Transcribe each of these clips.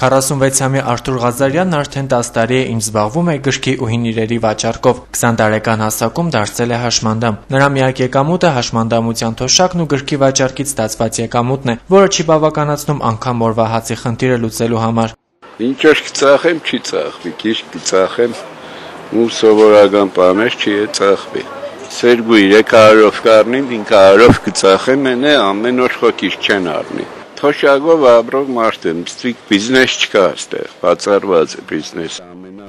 46-ամյա Արթուր Ղազարյանն արդեն 10 տարի է ինչ զբաղվում է գրքի ու հին իրերի վաճառքով։ 20 տարեկան հասակում դարձել է հաշմանդամ։ Նրա միակ եկամուտը հաշմանդամության թոշակն ու գրքի վաճառքից ստացված եկամուտն է, որը չի բավականացնում անգամ օրվա հացի խնդիրը լուծելու համար։ Ինչ որ կծախեմ, չի ծախվի, քիչ կծախեմ ու սովորական բաներ չի ծախվի։ Սերգու 300-ով կառնի, 500-ով կծախեմ, ամեն օր խոքից չեն առնի։ Թոշակով ապրող մարդ եմ, ստրիկ բիզնես չկա այստեղ, բացառված է բիզնես։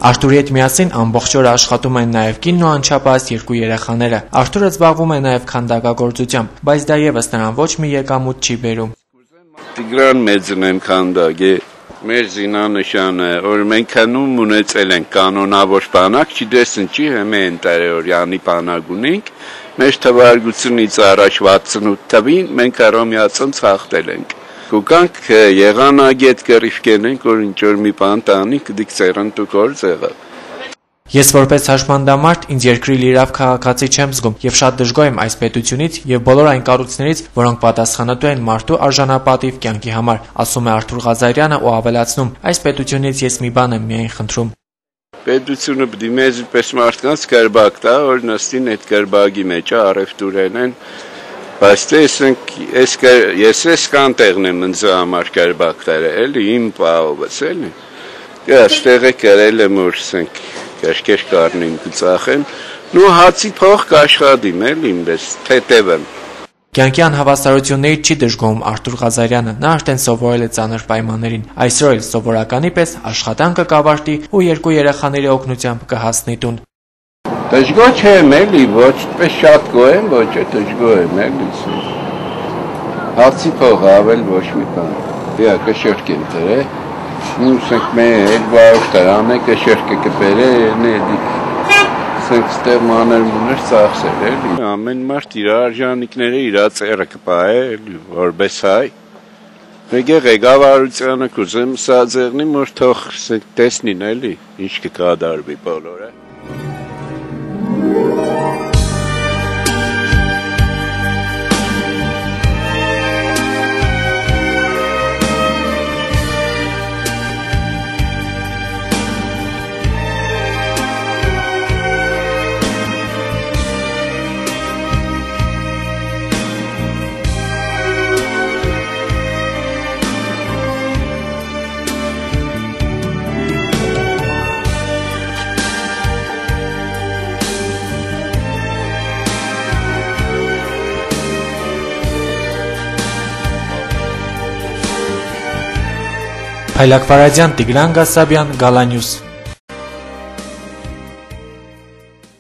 Արթուրի հետ միասին ամբողջ օրը աշխատում են նաև կինն ու անչափահաս 2 երեխաները։ Արթուրը զբաղվում է նաև քանդակագործությամբ, բայց դա եւս նրան ոչ մի եկամուտ չի բերում։ Տիգրան մեծն եմ քանդակ է։ Մեր զինանշանը, որ մենք քանում ունեցել ենք կանոնավոր բանակ, չդեսն չի հեմե ընտարեորյանի բանակ ունենք, մեր թվարկությունից առաջ 68 թվին մենք Արոմիածն ցախտել ենք։ Կուկանք եղանագետ կրիվկեն ենք, որ ինչ-որ մի բան տանի, կդիք ծերնտու կորձ եղավ։ Ես որպես հաշմանդամարդ ինձ երկրի լիիրավ քաղաքացի չեմ զգում եւ շատ դժգոհ եմ այս պետությունից եւ բոլոր այն կառույցներից, որոնք պատասխանատու են մարդու արժանապատիվ կյանքի համար, ասում է Արթուր Ղազարյանը ու ավելացնում. այս պետությունից ես մի բան եմ միայն խնդրում։ Պետությունը պիտի մեզ պես մարդկանց կրբակ տա, որ նստին այդ կրբակի մեջ առևտուրեն են, բայց ես կանտեղն եմ ինձ համար կրբակ տարը, էլի իմ պահովս էլի։ Այստեղ է կրել եմ որսենք Կաշկեր կառնին կծախեմ, ու հացի փող կաշխատիմ էլի ինձ թեթև եմ։ Կյանքի անհավասարություններից չի դժգոհում Արթուր Ղազարյանը, նա արդեն սովորել է ծանր պայմաններին, այսօր էլ սովորականի պես աշխատանքը կավարտի ու 2 երեխաների օգնությամբ կհասնի տուն։ Դժգոհ չեմ էլի, ոչ պես շատ գոհ եմ, ոչ է դժգոհ եմ էլի։ Հացի փող ավել ոչ մի բան։ Դե կշերք եմ դրե։ Նույնիսկ մեր 200 տարան է կշերքը կբերե, սենց ստեղ մանր ծախսել էլի։ Ամեն մարդ իր արժանիքները իր ծերը կպահե էլի, որպես հայ։ Մեկ է ղեկավարությանը կուզեմ սա ձեղնի, որ թող տեսնին էլի, ինչ կկատարվի բոլորը։ Փայլակ Վարադյան, Տիգրան Գասաբյան, Գալանյուս։